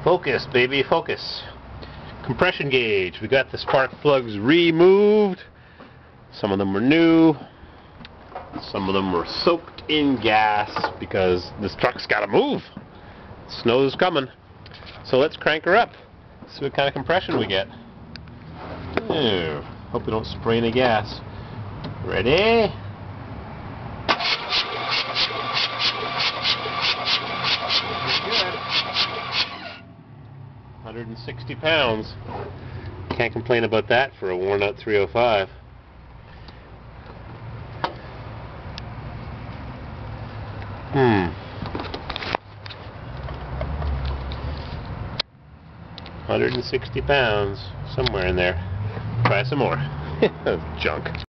Focus, baby, focus. Compression gauge. We got the spark plugs removed. Some of them were new. Some of them were soaked in gas because this truck's got to move. Snow's coming. So let's crank her up. See what kind of compression we get. Hope we don't spray any gas. Ready? 160 pounds. Can't complain about that for a worn out 305. Hmm. 160 pounds, somewhere in there. Try some more. Junk.